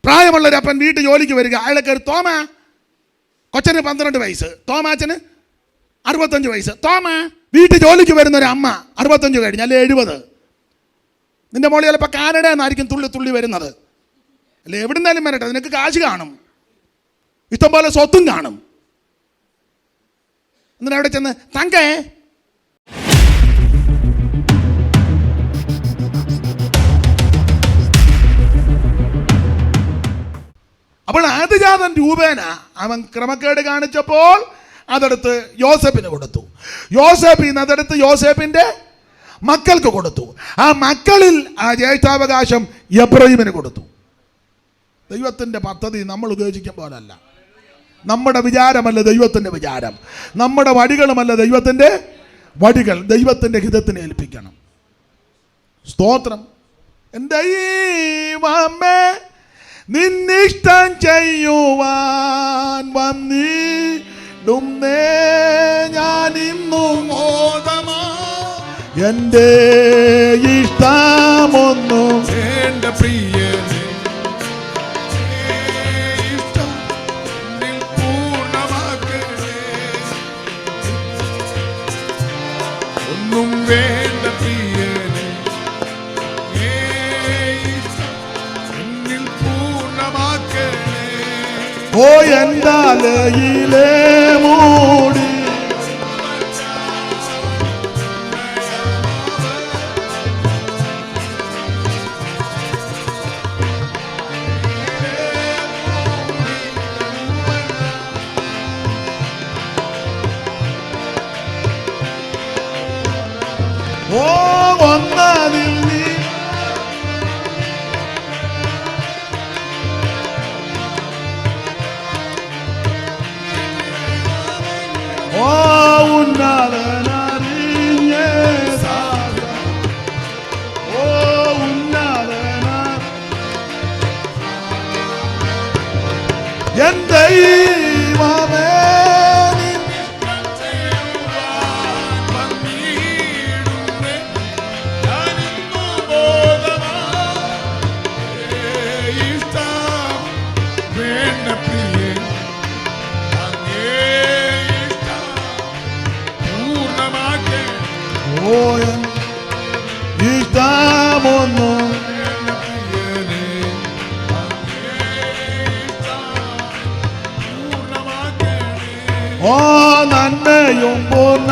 പ്രായമുള്ളൊരപ്പൻ വീട്ടിൽ ജോലിക്ക് വരിക. അയാളെ കയറി തോമ, കൊച്ചന് 12 വയസ്സ്, തോമാച്ചന് 65 വയസ്സ്. തോമ വീട്ടിൽ ജോലിക്ക് വരുന്നൊരമ്മ 65 കഴിഞ്ഞ്, അല്ലെ 70. നിന്റെ മോളി ചിലപ്പോൾ കാനഡ എന്നായിരിക്കും തുള്ളി തുള്ളി വരുന്നത്. അല്ലെ എവിടുന്നാലും വരട്ടെ, നിനക്ക് കാശ് കാണും, ഇഷ്ടംപോലെ സ്വത്തും കാണും. എന്നിട്ട് അവിടെ ചെന്ന് തങ്കേ അപ്പോൾ ആദ്യജാതൻ രൂപേന അവൻ ക്രമക്കേട് കാണിച്ചപ്പോൾ അതെടുത്ത് യോസേപ്പിന് കൊടുത്തു. യോസേപ്പിൽ നിന്ന് അതെടുത്ത് യോസേപ്പിൻ്റെ മക്കൾക്ക് കൊടുത്തു. ആ മക്കളിൽ ആ ജ്യേഷ്ഠാവകാശം എബ്രഹീമിന് കൊടുത്തു. ദൈവത്തിൻ്റെ പദ്ധതി നമ്മൾ ഉപയോഗിക്കും പോലല്ല. നമ്മുടെ വിചാരമല്ല ദൈവത്തിൻ്റെ വിചാരം, നമ്മുടെ വഴികളുമല്ല ദൈവത്തിൻ്റെ വഴികൾ. ദൈവത്തിൻ്റെ ഹിതത്തിന് ഏൽപ്പിക്കണം. സ്തോത്രം. എൻ്റെ ദൈവമേ നിന്നിഷ്ടം ചെയ്യുവാൻ വന്നിടുന്നേ ഞാൻ ഇന്നു മോദമാ. എൻ്റെ ഇഷ്ടമൊന്നും എൻ്റെ പ്രിയനെ ഒന്നും വേണ്ട പ്രിയനെ എന്നിൽ പൂർണ്ണമാക്കണേ. ഓ എന്താലയിലേ മൂടി ഓ ഒന്നതിൽ നീ ഓ ഉന്നതനറിഞ്ഞേ സാഗ ഓ ഉന്നതന എൻ ദൈവമേ ഇഷ്ടമൊന്നും ഓ നന്മയും പൂർണ്ണ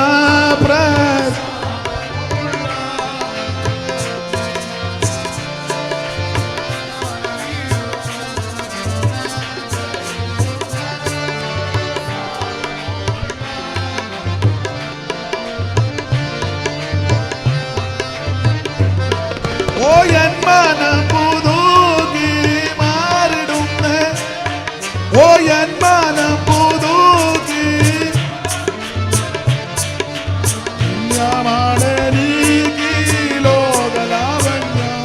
ഓ എൻ മനം പുതുകി മാറിടുന്നേ. ഓ എൻ മനം പുതുകി നീക്കി ലോകലാവണ്യം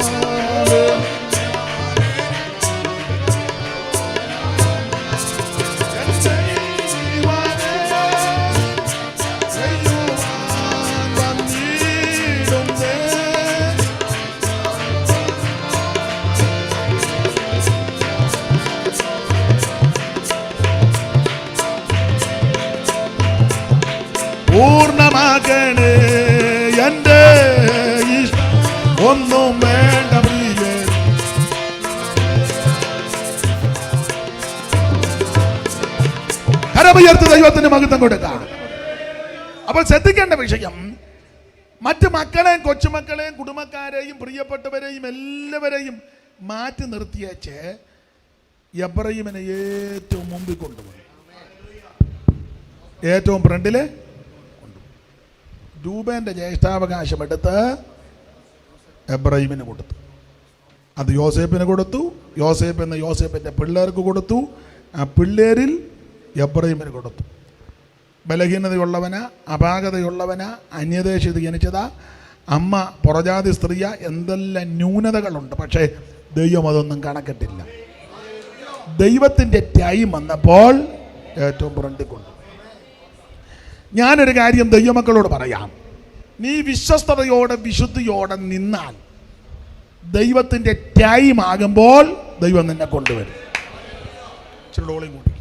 പൂർണ്ണമാകണേ എൻ്റെ ഒന്നും വേണ്ട പ്രിയേ. കരമുയർത്ത് ദൈവത്തിന് മഹത്വം കൊടുക്കാം. അപ്പോൾ ശ്രദ്ധിക്കേണ്ട വിഷയം, മറ്റു മക്കളെയും കൊച്ചുമക്കളെയും കുടുംബക്കാരെയും പ്രിയപ്പെട്ടവരെയും എല്ലാവരെയും മാറ്റി നിർത്തിയേച്ച് എബ്രഹീമിനെ ഏറ്റവും മുമ്പിൽ കൊണ്ടുപോയി, ഏറ്റവും ഫ്രണ്ടില് രൂപേൻ്റെ ജ്യേഷ്ഠാവകാശം എടുത്ത് എബ്രഹീമിന് കൊടുത്തു. അത് യോസേപ്പിന് കൊടുത്തു. യോസേപ്പിന് യോസേപ്പിൻ്റെ പിള്ളേർക്ക് കൊടുത്തു. ആ പിള്ളേരിൽ എബ്രഹീമിന് കൊടുത്തു. ബലഹീനതയുള്ളവന, അപാകതയുള്ളവന, അന്യദേശത്ത് ജനിച്ചതാ, അമ്മ പുറജാതി സ്ത്രീയ, എന്തെല്ലാം ന്യൂനതകളുണ്ട്. പക്ഷേ ദൈവം അതൊന്നും കണക്കിട്ടില്ല. ദൈവത്തിൻ്റെ ടൈം വന്നപ്പോൾ ഏറ്റവും പുറണ്ടിക്കൊണ്ടു. ഞാനൊരു കാര്യം ദൈവമക്കളോട് പറയാം. നീ വിശ്വസ്തയോടെ വിശുദ്ധിയോടെ നിന്നാൽ ദൈവത്തിൻ്റെ ടൈം ആകുമ്പോൾ ദൈവം നിന്നെ കൊണ്ടുവരും. ചിലടോളം കൂടി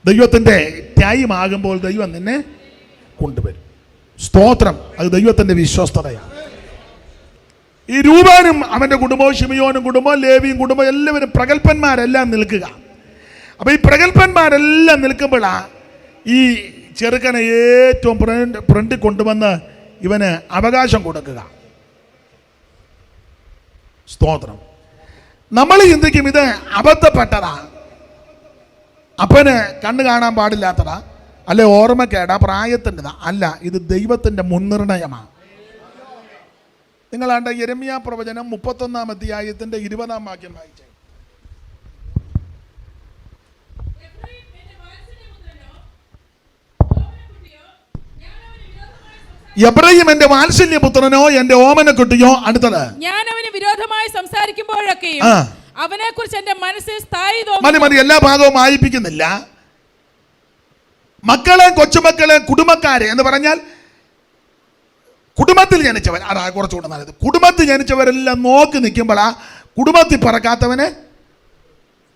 ദൈവത്തിൻ്റെ ടൈം ആകുമ്പോൾ ദൈവം നിന്നെ കൊണ്ടുവരും. സ്തോത്രം. അത് ദൈവത്തിൻ്റെ വിശ്വസ്തതയാണ്. ഈ രൂബേനും അവൻ്റെ കുടുംബവും ശിമിയോനും കുടുംബവും ലേവിയും കുടുംബവും എല്ലാവരും പ്രഗത്ഭന്മാരെല്ലാം നിൽക്കുക. അപ്പോൾ ഈ പ്രഗത്ഭന്മാരെല്ലാം നിൽക്കുമ്പോഴാണ് ഈ ചെറുക്കനെ ഏറ്റവും ഫ്രണ്ടിൽ കൊണ്ടുവന്ന് ഇവന് അവകാശം കൊടുക്കുക. സ്തോത്രം. നമ്മൾ ചിന്തിക്കും ഇത് അബദ്ധപ്പെട്ടതാ, അപ്പന് കണ്ണ് കാണാൻ പാടില്ലാത്തതാ, അല്ലെ ഓർമ്മക്കേടാ, പ്രായത്തിൻ്റെതാ. അല്ല, ഇത് ദൈവത്തിൻ്റെ മുൻനിർണയമാണ്. നിങ്ങളാണ്ട് യെരമ്യാ പ്രവചനം 31-ാം അധ്യായത്തിൻ്റെ 20-ാം വാക്യം വായിച്ചേ. എബ്രഹാം എന്റെ വാത്സല്യപുത്രനോ എന്റെ ഓമനക്കുട്ടിയോ. അടുത്തത്, ഞാൻ അവന് വിരോധമായി സംസാരിക്കുമ്പോഴൊക്കെയും അവനെ കുറിച്ച് എന്റെ മനസ്സിൽ സ്ഥായി തോന്നി. മതി, എല്ലാ ഭാഗവും വായിപ്പിക്കുന്നില്ല. മക്കളെ, കൊച്ചുമക്കളെ, കുടുംബക്കാരെ എന്ന് പറഞ്ഞാൽ കുടുംബത്തിൽ ജനിച്ചവർ, അതാ കുറച്ചുകൂടെ നല്ലത്. കുടുംബത്തിൽ ജനിച്ചവരെല്ലാം നോക്കി നിൽക്കുമ്പോഴാ കുടുംബത്തിൽ പറക്കാത്തവനെ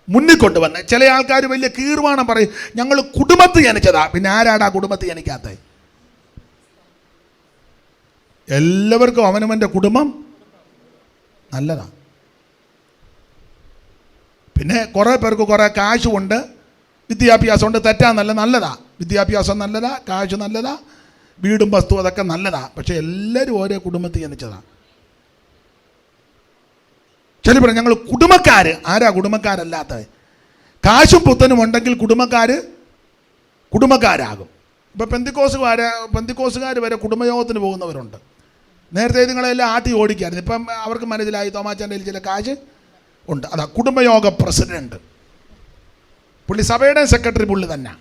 മുന്നിൽ കൊണ്ടുവന്ന്. ചില ആൾക്കാർ വലിയ കീർവാണം പറയും, ഞങ്ങൾ കുടുംബത്തിൽ ജനിച്ചതാ. പിന്നെ ആരാടാ കുടുംബത്തിൽ ജനിക്കാത്ത? എല്ലാവർക്കും അവനവൻ്റെ കുടുംബം നല്ലതാ. പിന്നെ കുറേ പേർക്ക് കുറേ കാശുണ്ട്, വിദ്യാഭ്യാസമുണ്ട്. തെറ്റാന്നല്ല, നല്ലതാ. വിദ്യാഭ്യാസം നല്ലതാ, കാശ് നല്ലതാ, വീടും വസ്തു അതൊക്കെ നല്ലതാ. പക്ഷെ എല്ലാവരും ഓരോ കുടുംബത്തിൽ ജനിച്ചതാ. ചില പറയും ഞങ്ങൾ കുടുംബക്കാർ. ആരാ കുടുംബക്കാരല്ലാത്തത്? കാശും പുത്തനും ഉണ്ടെങ്കിൽ കുടുംബക്കാരാകും. ഇപ്പം പെന്തിക്കോസുകാർ വരെ കുടുംബയോഗത്തിന് പോകുന്നവരുണ്ട്. നേരത്തെ നിങ്ങളെല്ലാം ആട്ടി ഓടിക്കായിരുന്നു. ഇപ്പം അവർക്ക് മനസ്സിലായി തോമാച്ചാൻ്റെ ചില കാശ് ഉണ്ട്. അതാ കുടുംബയോഗ പ്രസിഡന്റ്. പുള്ളി സഭയുടെ സെക്രട്ടറി പുള്ളി തന്നെ,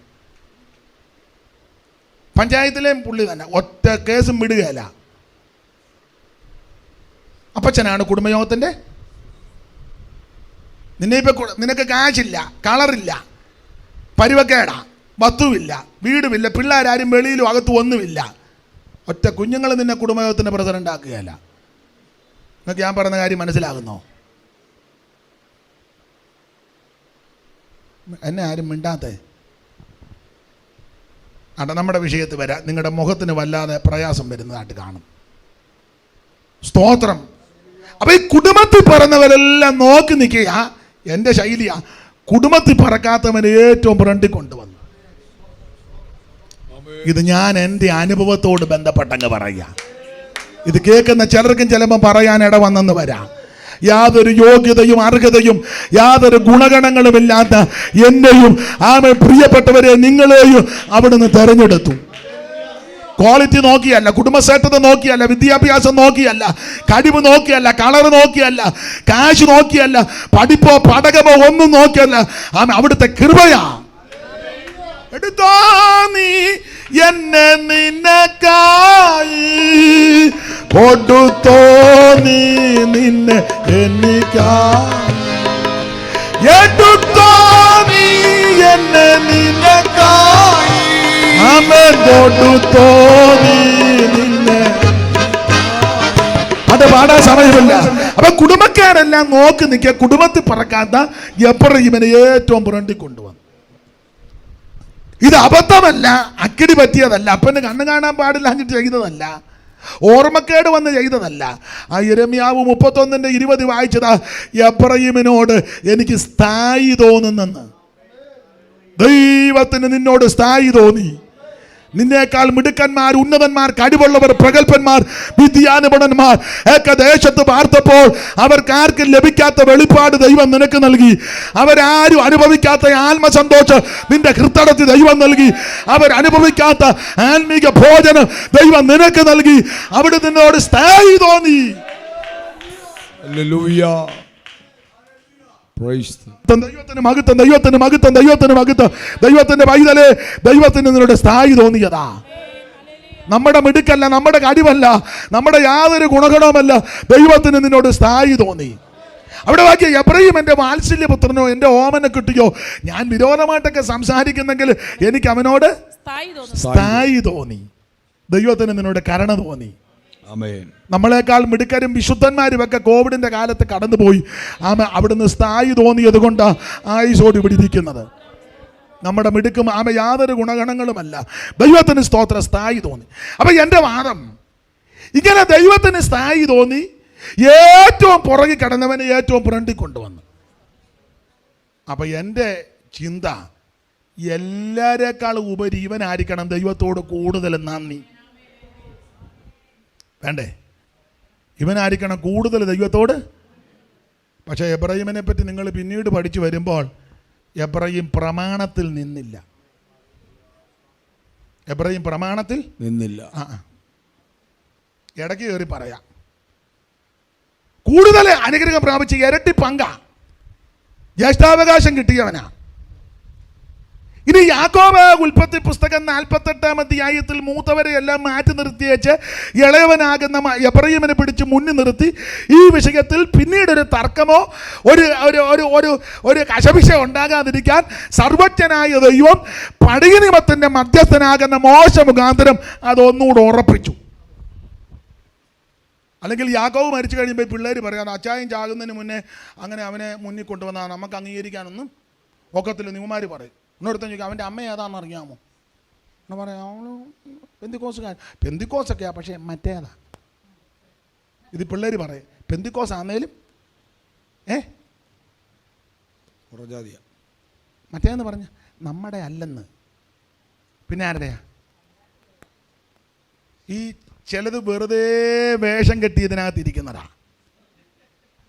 പഞ്ചായത്തിലെയും പുള്ളി തന്നെ. ഒറ്റ കേസും വിടുകയല്ല. അപ്പച്ചനാണ് കുടുംബയോഗത്തിൻ്റെ. നിനക്ക് കാശില്ല, കളറില്ല, പരുവക്കേടാ, വസ്തുവില്ല, വീടുമില്ല, പിള്ളേരാരും വെളിയിലും അകത്തും ഒന്നുമില്ല, ഒറ്റ കുഞ്ഞുങ്ങൾ നിന്നെ കുടുംബയോഗത്തിൻ്റെ പ്രസിഡന്റ് ആക്കുകയല്ല. നിങ്ങൾക്ക് ഞാൻ പറയുന്ന കാര്യം മനസ്സിലാകുന്നോ? എന്നെ ആരും മിണ്ടാത്തേ. നമ്മുടെ വിഷയത്തിൽ വരാം. നിങ്ങളുടെ മുഖത്തിന് വല്ലാതെ പ്രയാസം വരുന്നതായിട്ട് കാണും. സ്തോത്രം. അപ്പൊ ഈ കുടുംബത്തിൽ പറഞ്ഞവരെല്ലാം നോക്കി നിൽക്കുക. എൻ്റെ ശൈലിയാ. കുടുംബത്തിൽ പറക്കാത്തവനെ ഏറ്റവും ഫ്രണ്ടിൽ കൊണ്ടുവന്നു. ഇത് ഞാൻ എൻ്റെ അനുഭവത്തോട് ബന്ധപ്പെട്ടങ്ങ് പറയുക. ഇത് കേൾക്കുന്ന ചിലർക്കും ചിലപ്പോൾ പറയാൻ ഇട വന്നെന്ന് വരാം. യാതൊരു യോഗ്യതയും അർഹതയും യാതൊരു ഗുണഗണങ്ങളുമില്ലാത്ത എന്നെയും പ്രിയപ്പെട്ടവരെ നിങ്ങളെയും അവിടുന്ന് തെരഞ്ഞെടുത്തു. ക്വാളിറ്റി നോക്കിയല്ല, കുടുംബശ്രേഷ്ഠത നോക്കിയല്ല, വിദ്യാഭ്യാസം നോക്കിയല്ല, കഴിവ് നോക്കിയല്ല, കളർ നോക്കിയല്ല, കാശ് നോക്കിയല്ല, പഠിപ്പോ പഠകമോ ഒന്നും നോക്കിയല്ല. അവിടുത്തെ കൃപയാ. എടുത്തോ നീ എന്നെ നിനക്കായി, കൊടുത്തോ നീ നിന്നെ എനിക്കായി, എടുത്തോ നീ എന്നെ നിനക്കായി, കൊടുത്തോ നീ നിന്നെ. അത് പാടാൻ സമയമില്ല. അപ്പൊ കുടുംബക്കാരെല്ലാം നോക്കി നിൽക്കുക. കുടുംബത്തിൽ പറക്കാത്ത എബ്രഹാമിനെ ഏറ്റവും പുറണ്ടി കൊണ്ടുവന്നു. ഇത് അബദ്ധമല്ല, അക്കിടി പറ്റിയതല്ല, അപ്പന് കണ്ണ് കാണാൻ പാടില്ല എന്നിട്ട് ചെയ്തതല്ല, ഓർമ്മക്കേട് വന്ന് ചെയ്തതല്ല. ആ യെരമ്യാവ് 31:20 വായിച്ചതാ. എബ്രഹാമിനോട് എനിക്ക് സ്ഥായി തോന്നുന്നെന്ന്. ദൈവത്തിന് നിന്നോട് സ്ഥായി തോന്നി. നിന്നേക്കാൾ മിടുക്കന്മാർ, ഉന്നതന്മാർ, കഴിവുള്ളവർ, പ്രഗത്ഭന്മാർ, വിദ്യാനിപുണന്മാർ ഒക്കെ ദേശത്ത് പാർത്തപ്പോൾ അവർക്കാർക്കും ലഭിക്കാത്ത വെളിപ്പാട് ദൈവം നിനക്ക് നൽകി. അവരാരും അനുഭവിക്കാത്ത ആത്മസന്തോഷം നിന്റെ ഹൃദയത്തിൽ ദൈവം നൽകി. അവരനുഭവിക്കാത്ത ആത്മീക ഭോജനം ദൈവം നിനക്ക് നൽകി. അവിടെ നിന്നോട് സ്ഥായി തോന്നി. ദൈവത്തിന് മഹത്വം, ദൈവത്തിന് മഹത്വം, ദൈവത്തിന് മഹത്വം. ദൈവത്തിന്റെ പൈതലേ, ദൈവത്തിന് നിന്നോട് സ്ഥായി തോന്നിയതാ. നമ്മുടെ മിടുക്കല്ല, നമ്മുടെ കഴിവല്ല, നമ്മുടെ യാതൊരു ഗുണഗണവുമല്ല, ദൈവത്തിന് നിന്നോട് സ്ഥായി തോന്നി. അവിടെ വാക്കിയ എബ്രഹാം എൻ്റെ വാത്സല്യപുത്രനോ എൻ്റെ ഓമനക്കുട്ടിയോ. ഞാൻ വിരോധമായിട്ടൊക്കെ സംസാരിക്കുന്നെങ്കിൽ എനിക്ക് അവനോട് സ്ഥായി തോന്നി. ദൈവത്തിന് നിന്നോട് കരുണ തോന്നി. ആമേൻ. നമ്മളെക്കാൾ മിടുക്കരും വിശുദ്ധന്മാരും ഒക്കെ കോവിഡിന്റെ കാലത്ത് കടന്നുപോയി. അവിടുന്ന് സ്ഥായി തോന്നിയത് കൊണ്ട് ആയുസോട് ഇവിടെ ഇരിക്കുന്നത്. നമ്മുടെ മിടുക്കും യാതൊരു ഗുണഗണങ്ങളുമല്ല. ദൈവത്തിന് സ്തോത്ര സ്ഥായി തോന്നി. അപ്പൊ എൻ്റെ വാദം, ഇങ്ങനെ ദൈവത്തിന് സ്ഥായി തോന്നി ഏറ്റവും പുറകിൽ കിടന്നവനെ ഏറ്റവും ഫ്രണ്ടിൽ കൊണ്ടുവന്നു. അപ്പൊ എൻ്റെ ചിന്ത, എല്ലാവരെക്കാളും ഉപരി ഇവനായിരിക്കണം ദൈവത്തോട് കൂടുതൽ നന്ദി. വേണ്ടേ? ഇവനായിരിക്കണം കൂടുതൽ ദൈവത്തോട്. പക്ഷേ എബ്രാഹിമിനെ പറ്റി നിങ്ങൾ പിന്നീട് പഠിച്ചു വരുമ്പോൾ എബ്രാഹിം പ്രമാണത്തിൽ നിന്നില്ല. എബ്രാഹിം പ്രമാണത്തിൽ നിന്നില്ല. ഇടയ്ക്ക് കയറി പറയാം. കൂടുതൽ അനുഗ്രഹം പ്രാപിച്ച് ഇരട്ടി പങ്ക ജ്യേഷ്ഠാവകാശം കിട്ടിയവനാ. ഇനി യാക്കോബ് ഉൽപ്പത്തി പുസ്തകം 48-ാം അധ്യായത്തിൽ മൂത്തവരെ എല്ലാം മാറ്റി നിർത്തിയേച്ച് ഇളയവനാകുന്ന എബ്രാഹിമിനെ പിടിച്ച് മുന്നിൽ നിർത്തി ഈ വിഷയത്തിൽ പിന്നീട് ഒരു തർക്കമോ ഒരു ഒരു ഒരു ഒരു കശപിശ ഉണ്ടാകാതിരിക്കാൻ സർവജ്ഞനായ ദൈവം പടയനിമത്തിൻ്റെ മധ്യസ്ഥനാകുന്ന മോശ മുഖാന്തരം അതൊന്നുകൂടെ ഉറപ്പിച്ചു. അല്ലെങ്കിൽ യാക്കോബ് മരിച്ചു കഴിയുമ്പോൾ പിള്ളേർ പറയാം, അച്ചായൻ ചാകുന്നതിന് മുന്നേ അങ്ങനെ അവനെ മുന്നിൽ കൊണ്ടുവന്നാൽ നമുക്ക് അംഗീകരിക്കാനൊന്നും ഒക്കത്തില്ല. നിവമാർ പറയും. എന്നോടത്ത് ചോദിക്കും, അവൻ്റെ അമ്മ ഏതാണെന്ന് അറിയാമോ? എന്ന് പറയാം, അവൾ പെന്തിക്കോസുകാരൻ. പെന്തിക്കോസൊക്കെയാ, പക്ഷേ മറ്റേതാ. ഇത് പിള്ളേർ പറയും, പെന്തിക്കോസ് ആന്നേലും പുറജാതിയാ മറ്റേന്ന് പറഞ്ഞ നമ്മുടെ അല്ലെന്ന്. പിന്നെ ആരുടെയാ? ഈ ചിലത് വെറുതെ വേഷം കെട്ടിയതിനകത്ത് ഇരിക്കുന്നതാ.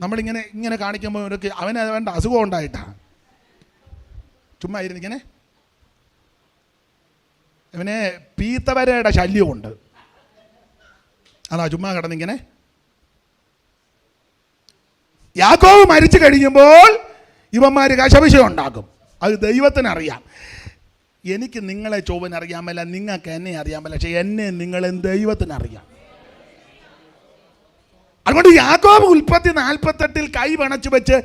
നമ്മളിങ്ങനെ ഇങ്ങനെ കാണിക്കുമ്പോൾ ഇവരൊക്കെ അവന് വേണ്ട അസുഖം ഉണ്ടായിട്ടാ ചുമ്മാ ഇരുന്നിങ്ങനെ. ഇവനെ പീത്തവരയുടെ ശല്യമുണ്ട്, അതാ ചുമ്മാ കിടന്നിങ്ങനെ. യാക്കോബ് മരിച്ചു കഴിയുമ്പോൾ ഇവന്മാർ കശപിശ ഉണ്ടാക്കും. അത് ദൈവത്തിനറിയാം. എനിക്ക് നിങ്ങളെ ചൊവ്വനറിയാമല്ല, നിങ്ങൾക്ക് എന്നെ അറിയാമല്ല, പക്ഷെ എന്നെ നിങ്ങളെ ദൈവത്തിനറിയാം. അതുകൊണ്ട് യാക്കോബ് ഉൽപ്പത്തി 48-ൽ കൈ വണച്ചു വെച്ച്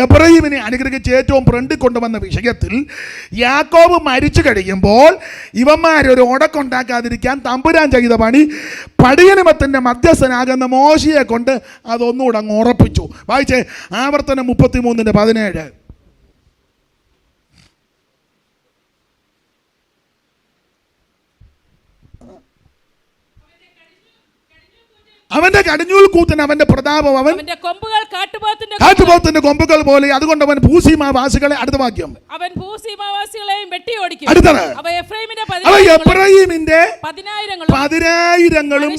എബ്രാഹിമിനെ അനുഗ്രഹിച്ച് ഏറ്റവും ഫ്രണ്ടിൽ കൊണ്ടുവന്ന വിഷയത്തിൽ യാക്കോബ് മരിച്ചു കഴിയുമ്പോൾ ഇവന്മാരൊരു ഉടക്കുണ്ടാക്കാതിരിക്കാൻ തമ്പുരാൻ ചെയ്ത പണി പടയനിമത്തിൻ്റെ മധ്യസ്ഥനാകുന്ന മോശയെ കൊണ്ട് അതൊന്നുകൂടെ അങ്ങ് ഉറപ്പിച്ചു. വായിച്ചേ, ആവർത്തനം 33:17. അവന്റെ കടിഞ്ഞൂൽ കൂത്തിന് അവന്റെ പ്രതാപം അവന്റെ കൊമ്പുകൾ കാട്ടുപോത്തിന്റെ കൊമ്പുകൾ പോലെ. അതുകൊണ്ട് അവൻ ഭൂസീമാവാസികളെ, അടുത്ത വാക്യം, അവൻ ഭൂസീമാവാസികളെയും വെട്ടിയോടിക്കും. അടുത്തത്, അവ എഫ്രൈമിന്റെ 10,000-ങ്ങളും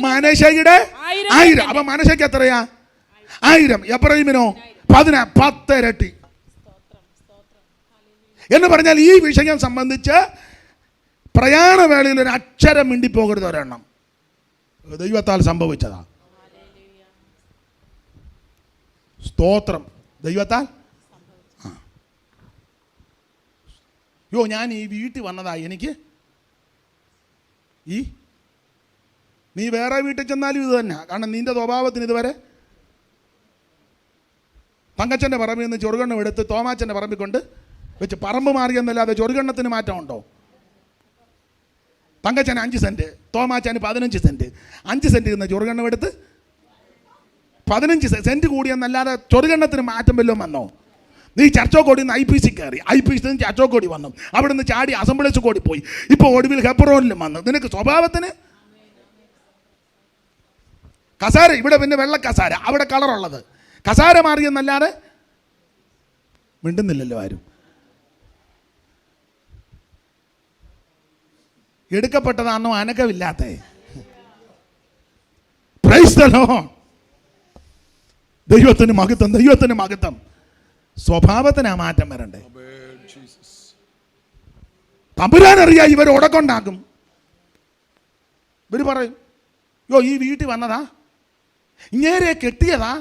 മനശ്ശയുടെ 1,000. അപ്പൊ മനശ്ശയ്ക്ക് എത്രയാ? 1000. എഫ്രൈമിനോ 10 ഇരട്ടി. എന്ന് പറഞ്ഞാൽ ഈ വിഷയം സംബന്ധിച്ച് പ്രയാണവേളയിൽ ഒരു അക്ഷരം മിണ്ടിപ്പോകരുത് ഒരെണ്ണം. ദൈവത്താൽ സംഭവിച്ചതാ. സ്തോത്രം. ദൈവത്താൽ. ഞാൻ ഈ വീട്ടിൽ വന്നതാ. എനിക്ക് നീ വേറെ വീട്ടിൽ ചെന്നാലും ഇത് തന്നെ. കാരണം നിന്റെ സ്വഭാവത്തിന് ഇതുവരെ തങ്കച്ചൻ്റെ പറമ്പിൽ നിന്ന് ചെറുകണ്ണം എടുത്ത് തോമാച്ചൻ്റെ പറമ്പിൽ കൊണ്ട് വെച്ച് പറമ്പ് മാറിയെന്നല്ലാതെ ചെറുകണ്ണത്തിന് മാറ്റമുണ്ടോ? Thankachan 5 cent, തോമാച്ചാന് 15 cent. 5 സെൻറ്റ് നിന്ന് ചെറുകണ്ണം എടുത്ത് 15 സെൻറ്റ് കൂടിയെന്നല്ലാതെ ചെറുകണ്ണത്തിന് മാറ്റം വല്ലതും വന്നോ? നീ ചർച്ചോക്കോടി നിന്ന് IPC കയറി, IPC നിന്ന് ചർച്ചോക്കോടി വന്നു, അവിടെ നിന്ന് ചാടി അസംബ്ലീസ് കോടി പോയി, ഇപ്പോൾ ഒടുവിൽ ഹെബ്രോനിലും വന്നു. നിനക്ക് സ്വഭാവത്തിന് കസാര, ഇവിടെ പിന്നെ വെള്ള കസാര, അവിടെ കളറുള്ളത്. കസാര മാറിയെന്നല്ലാതെ മിണ്ടുന്നില്ലല്ലോ ആരും. എടുക്കപ്പെട്ടതാണോ അനക്കമില്ലാത്ത? Praise the Lord. ദൈവത്തിന് മഹത്വം, ദൈവത്തിന് മഹത്വം. സ്വഭാവത്തിന് ആ മാറ്റം വരണ്ടേ? തമ്പുരാനറിയാം ഇവർ ഉടക്കുണ്ടാക്കും. ഇവർ പറയും, ഈ വീട്ടിൽ വന്നതാ, ഇങ്ങേരെ കെട്ടിയതാ,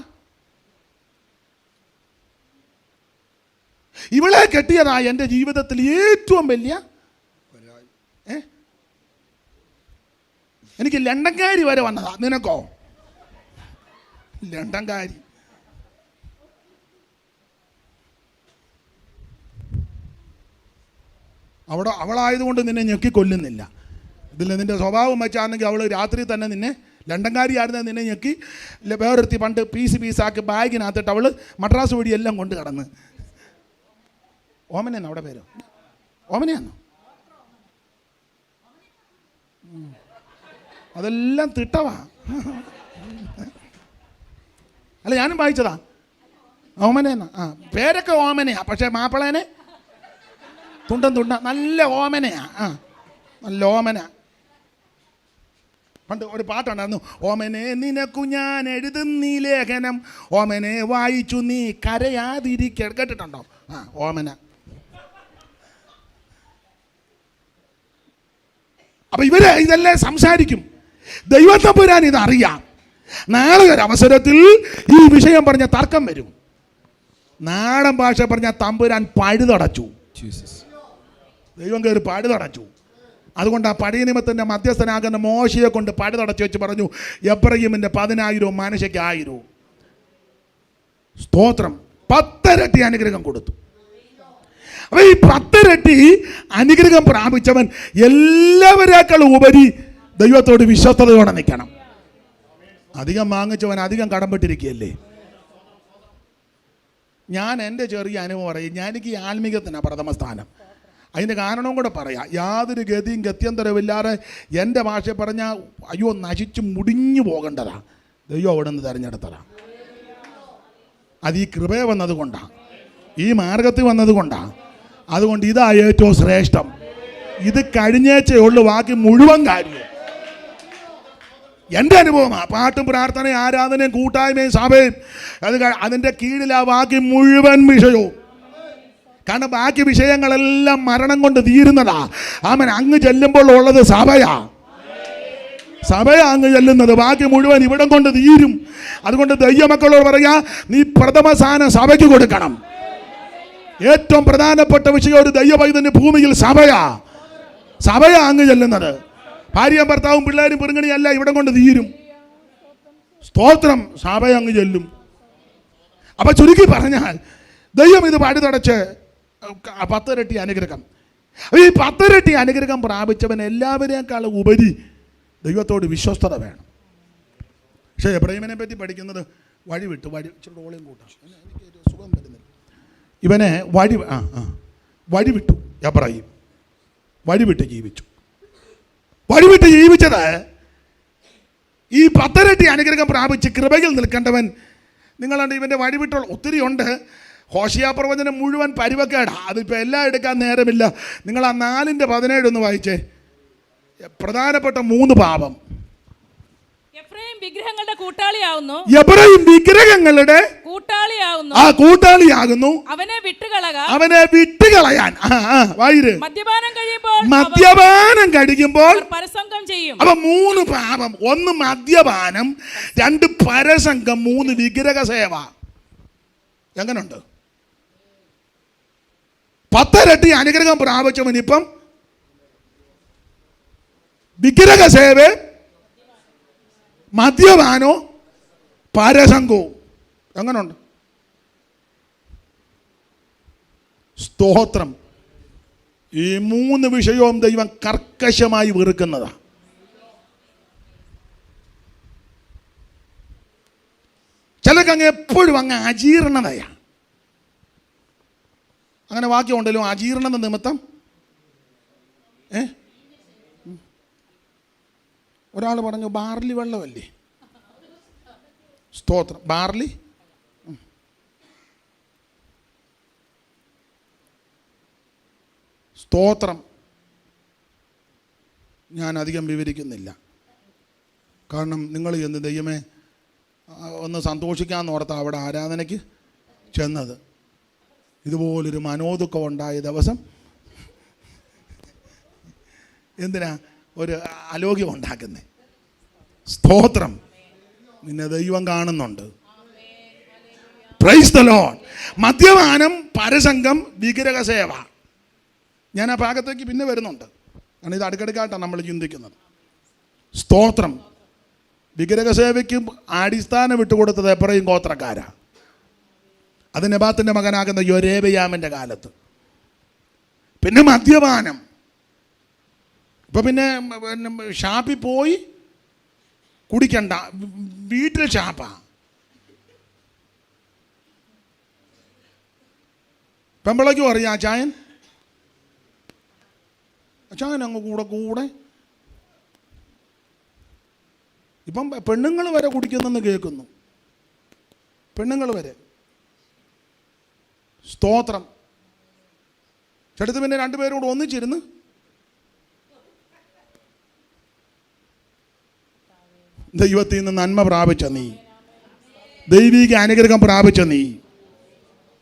ഇവളെ കെട്ടിയതാ എൻ്റെ ജീവിതത്തിൽ ഏറ്റവും വലിയ. എനിക്ക് ലണ്ടൻകാരി വരെ വന്നതാ. നിനക്കോ ലണ്ടൻകാരി? അവളായതുകൊണ്ട് നിന്നെ ഞെക്കിക്കൊല്ലുന്നില്ല. ഇതിൽ നിന്റെ സ്വഭാവം വെച്ചാണെങ്കിൽ അവൾ രാത്രി തന്നെ നിന്നെ ലണ്ടൻകാരിയായിരുന്നെ നിന്നെ ഞെക്കി വേറൊരുത്തി പണ്ട് പീസാക്കി ബാഗിനകത്തിട്ട് അവൾ മദ്രാസ് വഴി എല്ലാം കൊണ്ട് കടന്ന്. ഓമനെയാണോ അവിടെ പേര്? ഓമനയാണോ? അതെല്ലാം തിട്ടവാ. അല്ല, ഞാനും വായിച്ചതാ. ഓമനയെന്നാ. പേരൊക്കെ ഓമനയാ, പക്ഷേ മാപ്പിളേനെ തുണ്ട നല്ല ഓമനയാ. നല്ല ഓമന. പണ്ട് ഒരു പാട്ടുണ്ടായിരുന്നു, ഓമനെ നിനക്കു ഞാൻ എഴുതുന്നീ ലേഖനം, ഓമനെ വായിച്ചു നീ കരയാതിരിക്ക. കേട്ടിട്ടുണ്ടോ? ഓമന. അപ്പൊ ഇവര് ഇതെല്ലാം സംസാരിക്കും. ദൈവത്തമ്പുരാൻ ഇതറിയാം. നാളെ ഒരു അവസരത്തിൽ ഈ വിഷയം പറഞ്ഞ തർക്കം വരും. നാടൻ ഭാഷ പറഞ്ഞ തമ്പുരാൻ പഴുതടച്ചു. ദൈവം കയറി പഴുതടച്ചു. അതുകൊണ്ട് ആ പഴയ നിയമത്തിൻ്റെ മധ്യസ്ഥനാകുന്ന മോശയെ കൊണ്ട് പഴുതടച്ചു വെച്ച് പറഞ്ഞു, എബ്രഹീമിൻ്റെ 10,000 മനശ്ശയ്ക്ക് 1,000. സ്തോത്രം. 10 ഇരട്ടി അനുഗ്രഹം കൊടുത്തു. അപ്പൊ ഈ 10 ഇരട്ടി അനുഗ്രഹം പ്രാപിച്ചവൻ എല്ലാവരേക്കാളും ഉപരി ദൈവത്തോട് വിശ്വസ്തയോടെ നിൽക്കണം. അധികം വാങ്ങിച്ചവൻ അധികം കടംപെട്ടിരിക്കുകയല്ലേ. ഞാൻ എൻ്റെ ചെറിയ അനുഭവം പറയും. എനിക്ക് ഈ ആത്മീകത്തിനാണ് പ്രഥമ സ്ഥാനം. അതിൻ്റെ കാരണവും കൂടെ പറയാം. യാതൊരു ഗതിയും ഗത്യന്തരമില്ലാതെ എൻ്റെ ഭാഷ പറഞ്ഞാൽ അയ്യോ നശിച്ച് മുടിഞ്ഞു പോകേണ്ടതാ. ദൈവം അവിടെ നിന്ന് തിരഞ്ഞെടുത്തതാണ്. അത് ഈ കൃപയെ വന്നത് കൊണ്ടാണ്, ഈ മാർഗത്തിൽ വന്നത് കൊണ്ടാണ്. അതുകൊണ്ട് ഇതാ ഏറ്റവും ശ്രേഷ്ഠം. ഇത് കഴിഞ്ഞേച്ചേ ഉള്ളൂ ബാക്കി മുഴുവൻ കാര്യം. എൻ്റെ അനുഭവമാണ്. പാട്ടും പ്രാർത്ഥനയും ആരാധനയും കൂട്ടായ്മയും സഭയും അതിൻ്റെ കീഴിലാ ബാക്കി മുഴുവൻ വിഷയവും. കാരണം ബാക്കി വിഷയങ്ങളെല്ലാം മരണം കൊണ്ട് തീരുന്നതാ. ആമൻ. അങ്ങ് ചെല്ലുമ്പോൾ ഉള്ളത് സഭയാ അങ്ങ് ചെല്ലുന്നത്. ബാക്കി മുഴുവൻ ഇവിടം കൊണ്ട് തീരും. അതുകൊണ്ട് ദൈവമക്കളോട് പറയാ, നീ പ്രഥമ സ്ഥാനം സഭയ്ക്ക് കൊടുക്കണം. ഏറ്റവും പ്രധാനപ്പെട്ട വിഷയം ഒരു ദൈവപൈതന് ഭൂമിയിൽ സഭയാ അങ്ങ് ചെല്ലുന്നത്. ഭാര്യയും ഭർത്താവും പിള്ളേരും പെറുങ്ങണിയല്ല ഇവിടം കൊണ്ട് തീരും. സ്തോത്രം. സഭ അങ്ങ് ചെല്ലും. അപ്പൊ ചുരുക്കി പറഞ്ഞാൽ ദൈവം ഇത് പഴുതടച്ച് 10 ഇരട്ടി അനുഗ്രഹം. ഈ 10 ഇരട്ടി അനുഗ്രഹം പ്രാപിച്ചവൻ എല്ലാവരേക്കാളും ഉപരി ദൈവത്തോട് വിശ്വസ്തത വേണം. പക്ഷേ എബ്രഹീമിനെ പറ്റി പഠിക്കുന്നത് വഴിവിട്ടു. ഇച്ചിരി ഓളിയും കൂട്ടാം, എനിക്ക് സുഖം വരുന്നില്ല. ഇവനെ വഴിവിട്ടു. എബ്രഹീം വഴിവിട്ട് ജീവിച്ചു. വഴിവിട്ട് ജീവിച്ചത് ഈ 10 ഇരട്ടി അനുഗ്രഹം പ്രാപിച്ച് കൃപയിൽ നിൽക്കേണ്ടവൻ. നിങ്ങളുണ്ട് ഇവൻ്റെ വഴിവിട്ടുള്ള ഒത്തിരി ഉണ്ട്. ഹോശിയ പ്രവചനം മുഴുവൻ പരിവക്കേടാ. അതിപ്പോൾ എല്ലാം എടുക്കാൻ നേരമില്ല. നിങ്ങൾ ആ 4:17 ഒന്ന് വായിച്ചേ. പ്രധാനപ്പെട്ട 3 പാപം. എഫ്രൈം വിഗ്രഹങ്ങളുടെ കൂട്ടാളിയാകുന്നു. എഫ്രൈം വിഗ്രഹങ്ങളുടെ കൂട്ടാളിയാകുന്നു. അവനെ വിട്ടുകളയാൻ മദ്യപാനം കഴിയുമ്പോൾ പരസംഗം ചെയ്യും. അപ്പൊ 3 പാപം. 1 മദ്യപാനം, 2 പരസംഗം, 3 വിഗ്രഹ സേവ. എങ്ങനുണ്ട്? 10 ഇരട്ടി അനുഗ്രഹം പ്രാപിച്ചവൻ ഇപ്പം വിഗ്രഹ സേവ, മദ്യപാനോ പരസംഗവും. എങ്ങനുണ്ട്? സ്തോത്രം. ഈ 3 വിഷയവും ദൈവം കർക്കശമായി വെറുക്കുന്നതാണ്. ചിലർക്ക് അങ്ങ് എപ്പോഴും അങ്ങ് അജീർണതയാണ്. അങ്ങനെ വാക്യമുണ്ടല്ലോ, അജീർണത നിമിത്തം. ഒരാൾ പറഞ്ഞു ബാർലി വെള്ളമല്ലേ. സ്തോത്രം. ബാർലി സ്തോത്രം. ഞാൻ അധികം വിവരിക്കുന്നില്ല. കാരണം നിങ്ങൾ എന്ന് ദൈവമേ ഒന്ന് സന്തോഷിക്കാമെന്ന് ഓർത്താ അവിടെ ആരാധനയ്ക്ക് ചെന്നത്. ഇതുപോലൊരു മനോദുഃഖം ഉണ്ടായ ദിവസം എന്തിനാ ഒരു അലോക്യം ഉണ്ടാക്കുന്നത്? സ്തോത്രം. നിന്നെ ദൈവം കാണുന്നുണ്ട്. Price the Lord. മദ്യപാനം, പരസംഗം, വിഗ്രഹ സേവ. ഞാൻ ആ ഭാഗത്തേക്ക് പിന്നെ വരുന്നുണ്ട്. കാരണം ഇത് അടുക്കടുക്കായിട്ടാണ് നമ്മൾ ചിന്തിക്കുന്നത്. സ്തോത്രം. വിഗ്രഹസേവയ്ക്ക് അടിസ്ഥാനം വിട്ടുകൊടുത്തത് എഫ്രയീം ഗോത്രക്കാരാ. അത് നെബാത്തിൻ്റെ മകനാകുന്ന യൊരോബെയാമിൻ്റെ കാലത്ത്. പിന്നെ മദ്യപാനം. ഇപ്പം പിന്നെ ഷാപ്പിൽ പോയി കുടിക്കണ്ട, വീട്ടിൽ ചാപ്പ. പെമ്പിളയ്ക്കും അറിയാം അച്ചായൻ അങ്ങ് കൂടെ കൂടെ. ഇപ്പം പെണ്ണുങ്ങൾ വരെ കുടിക്കുന്നെന്ന് കേൾക്കുന്നു, പെണ്ണുങ്ങൾ വരെ. സ്തോത്രം. ചെടുത്ത് പിന്നെ രണ്ടുപേരും കൂടെ ഒന്നിച്ചിരുന്ന് ദൈവത്തിൽ നിന്ന് നന്മ പ്രാപിച്ച നീ, ദൈവിക അനുഗ്രഹം പ്രാപിച്ച നീ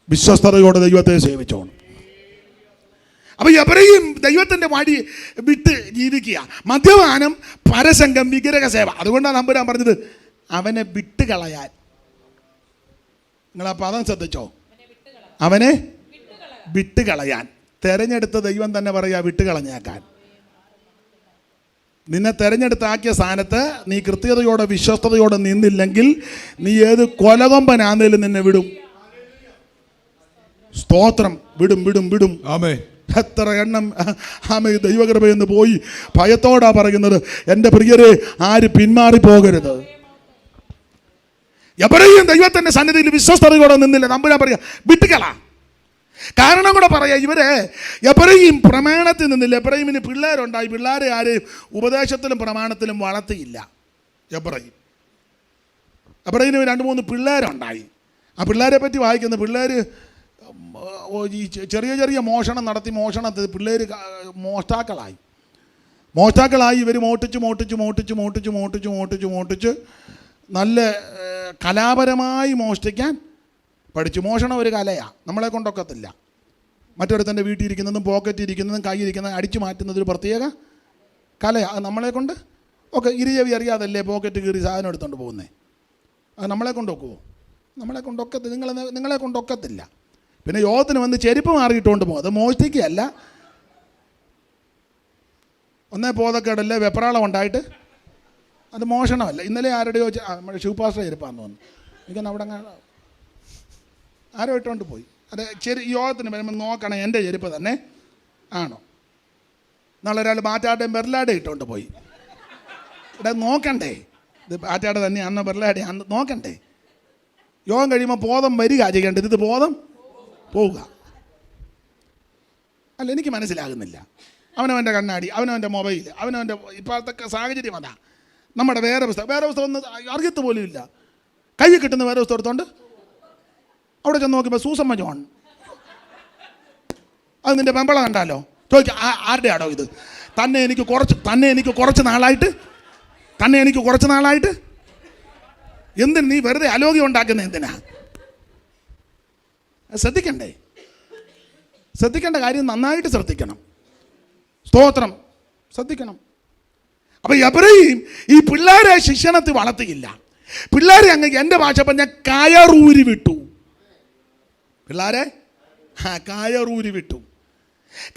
വിശ്വസ്തതയോടെ ദൈവത്തെ സേവിച്ചോണം. അപ്പൊ എബ്രഹാം ദൈവത്തിന്റെ വഴി വിട്ട് ജീവിക്കുക. മദ്യപാനം, പരസംഗം, വിഗ്രഹ സേവ. അതുകൊണ്ടാണ് നമ്പുരാൻ പറഞ്ഞത് അവനെ വിട്ടുകളയാൻ. നിങ്ങൾ ആ പദം ശ്രദ്ധിച്ചോ? അവനെ വിട്ടുകളയാൻ. തെരഞ്ഞെടുത്ത ദൈവം തന്നെ പറയാ വിട്ടുകളഞ്ഞേക്കാൻ. നിന്നെ തെരഞ്ഞെടുത്താക്കിയ സ്ഥാനത്ത് നീ കൃത്യതയോടെ വിശ്വസ്തയോടെ നിന്നില്ലെങ്കിൽ നീ ഏത് കൊലകൊമ്പനാന്നേലും നിന്നെ വിടും. സ്തോത്രം. വിടും വിടും വിടും. ആമേൻ. എത്ര എണ്ണം ദൈവകൃപയെന്ന് പോയി ഭയത്തോടാ പറയുന്നത്. എൻ്റെ പ്രിയരെ, ആര് പിന്മാറി പോകരുത്. എബ്രഹാം ദൈവത്തിന്റെ സന്നിധിയിൽ വിശ്വസ്തയോടെ നിന്നില്ല. നമ്പുരാൻ പറയാ വിട്ടുകള. കാരണം കൂടെ പറയാ, ഇവരെ എബ്രഹാം പ്രമാണത്തിൽ നിന്നില്ല. എബ്രഹാമിന് പിള്ളേരുണ്ടായി. പിള്ളേരെ ആരെയും ഉപദേശത്തിലും പ്രമാണത്തിലും വളർത്തിയില്ല. എബ്രഹാമിന് 2-3 പിള്ളേരുണ്ടായി. ആ പിള്ളേരെ പറ്റി വായിക്കുന്ന പിള്ളേർ ഈ ചെറിയ ചെറിയ മോഷണം നടത്തി മോഷണത്തിൽ പിള്ളേർ മോഷ്ടാക്കളായി. ഇവർ മോട്ടിച്ച് നല്ല കലാപരമായി മോഷ്ടിക്കാൻ പഠിച്ചു. മോഷണം ഒരു കലയാണ്, നമ്മളെ കൊണ്ടൊക്കത്തില്ല. മറ്റൊരുത്തൻ്റെ വീട്ടിൽ ഇരിക്കുന്നതും പോക്കറ്റ് ഇരിക്കുന്നതും കയ്യിരിക്കുന്നതും അടിച്ചു മാറ്റുന്നത് ഒരു പ്രത്യേക കലയാണ്. അത് നമ്മളെ കൊണ്ട് ഒക്കെ ഇരുചവി അറിയാതല്ലേ പോക്കറ്റ് കീറി സാധനം എടുത്തുകൊണ്ട് പോകുന്നേ. അത് നമ്മളെ കൊണ്ടൊക്കുമോ? നിങ്ങളെ കൊണ്ടൊക്കത്തില്ല. പിന്നെ യോഗത്തിന് വന്ന് ചെരുപ്പ് മാറിയിട്ടുകൊണ്ട് പോകും. അത് മോഷ്ടിക്കുകയല്ല. ഒന്നേ ബോധക്കേടല്ലേ, വെപ്രാളം ഉണ്ടായിട്ട് അത് മോഷണമല്ല. ഇന്നലെ ആരുടെയോ നമ്മുടെ ശിവപാസ്റ്റർ ചെരുപ്പാന്ന് തോന്നുന്നു. എനിക്കൊന്ന് അവിടെ ആരോ ഇട്ടുകൊണ്ട് പോയി. അത് യോഗത്തിന് വരുമ്പോൾ നോക്കണം എൻ്റെ ചെരുപ്പ് തന്നെ ആണോ. നാളെ ഒരാൾ ബാറ്റാടേയും ബെർലാടേയും ഇട്ടുകൊണ്ട് പോയി. ഇവിടെ നോക്കണ്ടേ, ഇത് ബാറ്റാട തന്നെ അന്ന് ബെർലാടെ അന്ന് നോക്കണ്ടേ. യോഗം കഴിയുമ്പോൾ ബോധം വരിക ചെയ്യേണ്ടത്, ഇത് ബോധം പോവുക. അല്ല, എനിക്ക് മനസ്സിലാകുന്നില്ല. അവനവൻ്റെ കണ്ണാടി, അവനവൻ്റെ മൊബൈൽ, അവനവൻ്റെ ഇപ്പോഴത്തെ സാഹചര്യം അതാ. നമ്മുടെ വേറെ പുസ്തകം ഒന്നും അറിയത്ത് പോലും ഇല്ല. കയ്യിൽ കിട്ടുന്ന വേറെ പുസ്തകം എടുത്തോണ്ട് അവിടെ ചെന്ന് നോക്കിയപ്പോൾ സൂസമ്മ ജോൺ. അത് നിൻ്റെ പെമ്പള കണ്ടാലോ? ചോദിക്കാം, ആരുടെ ആടോ ഇത്? തന്നെ എനിക്ക് കുറച്ച് നാളായിട്ട് എന്തിന് നീ വെറുതെ അലോഗ്യം ഉണ്ടാക്കുന്ന എന്തിനാ? ശ്രദ്ധിക്കേണ്ട കാര്യം നന്നായിട്ട് ശ്രദ്ധിക്കണം. സ്തോത്രം. ശ്രദ്ധിക്കണം. അപ്പം എബ്രഹാം ഈ പിള്ളേരെ ശിക്ഷണത്തിൽ വളർത്തിയില്ല. പിള്ളേരെ അങ്ങ് എൻ്റെ ഭാഷ പറഞ്ഞാൽ കയറൂരി വിട്ടു.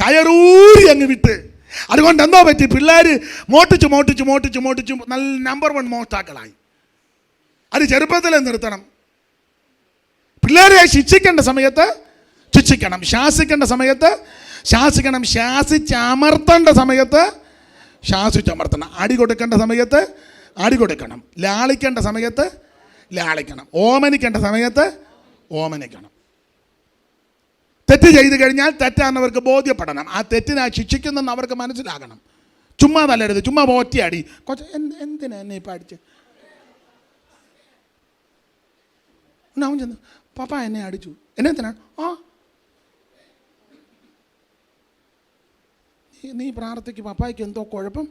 കയറൂരി അങ്ങ് വിട്ട്. അതുകൊണ്ട് എന്തോ പറ്റി, പിള്ളേർ മോട്ടിച്ചു നല്ല നമ്പർ 1 മോഷ്ടാക്കളായി. അത് ചെറുപ്പത്തിലെ നിർത്തണം. പിള്ളേരെ ശിക്ഷിക്കേണ്ട സമയത്ത് ശിക്ഷിക്കണം, ശാസിക്കേണ്ട സമയത്ത് ശാസിക്കണം, ശാസിച്ചമർത്തേണ്ട സമയത്ത് ശാസിച്ചമർത്തണം, അടി കൊടുക്കേണ്ട സമയത്ത് അടി കൊടുക്കണം, ലാളിക്കേണ്ട സമയത്ത് ലാളിക്കണം, ഓമനിക്കേണ്ട സമയത്ത് ഓമനിക്കണം. തെറ്റ് ചെയ്ത് കഴിഞ്ഞാൽ തെറ്റാണെന്നവർക്ക് ബോധ്യപ്പെടണം. ആ തെറ്റിനെ ശിക്ഷിക്കുന്നെന്ന് അവർക്ക് മനസ്സിലാകണം. ചുമ്മാ തല്ലരുത്, ചുമ്മാ ഒറ്റയടി. എന്തിനാ എന്നെ ഇപ്പം അടിച്ച്? അവൻ ചെന്ന് പപ്പ എന്നെ അടിച്ചു. എന്നെ എന്തിനാണ്? നീ പ്രാർത്ഥിക്ക്, പപ്പായ്ക്ക് എന്തോ കുഴപ്പം.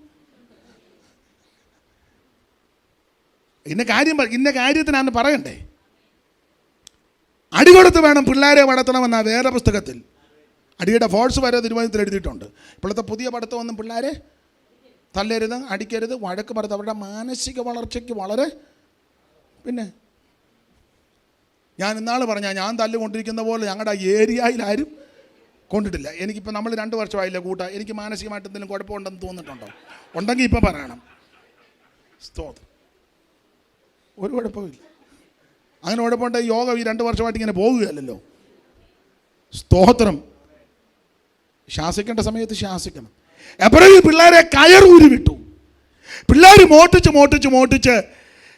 ഇന്ന കാര്യത്തിനാണ് പറയണ്ടേ. അടി കൊടുത്ത് വേണം പിള്ളേരെ വളർത്തണമെന്നാ വേറെ പുസ്തകത്തിൽ. അടിയുടെ ഫോഴ്സ് വരെ തിരുവനന്തപുരത്തിൽ എഴുതിയിട്ടുണ്ട്. ഇപ്പോഴത്തെ പുതിയ പഠിത്തമൊന്നും പിള്ളേരെ തല്ലരുത്, അടിക്കരുത്, വഴക്ക് പറയരുത്. അവരുടെ മാനസിക വളർച്ചയ്ക്ക് വളരെ. പിന്നെ ഞാൻ ഇന്നാൾ ഞാൻ തല്ലുകൊണ്ടിരിക്കുന്ന പോലെ ഞങ്ങളുടെ ഏരിയയിൽ ആരും കൊണ്ടിട്ടില്ല. എനിക്കിപ്പോൾ നമ്മൾ 2 വർഷമായില്ല കൂട്ടാ. എനിക്ക് മാനസികമായിട്ട് എന്തെങ്കിലും കുഴപ്പമുണ്ടെന്ന് തോന്നിയിട്ടുണ്ടോ? ഉണ്ടെങ്കിൽ ഇപ്പം പറയണം. സ്തോത്രം. ഒരു കുഴപ്പമില്ല. അങ്ങനെ കുഴപ്പമുണ്ട്. യോഗ ഈ 2 വർഷമായിട്ട് ഇങ്ങനെ പോകുകയല്ലോ. സ്തോത്രം. ശാസിക്കേണ്ട സമയത്ത് ശാസിക്കണം. എപ്പോഴും ഈ പിള്ളേരെ കയറൂരി വിട്ടു. പിള്ളേർ മോട്ടിച്ച്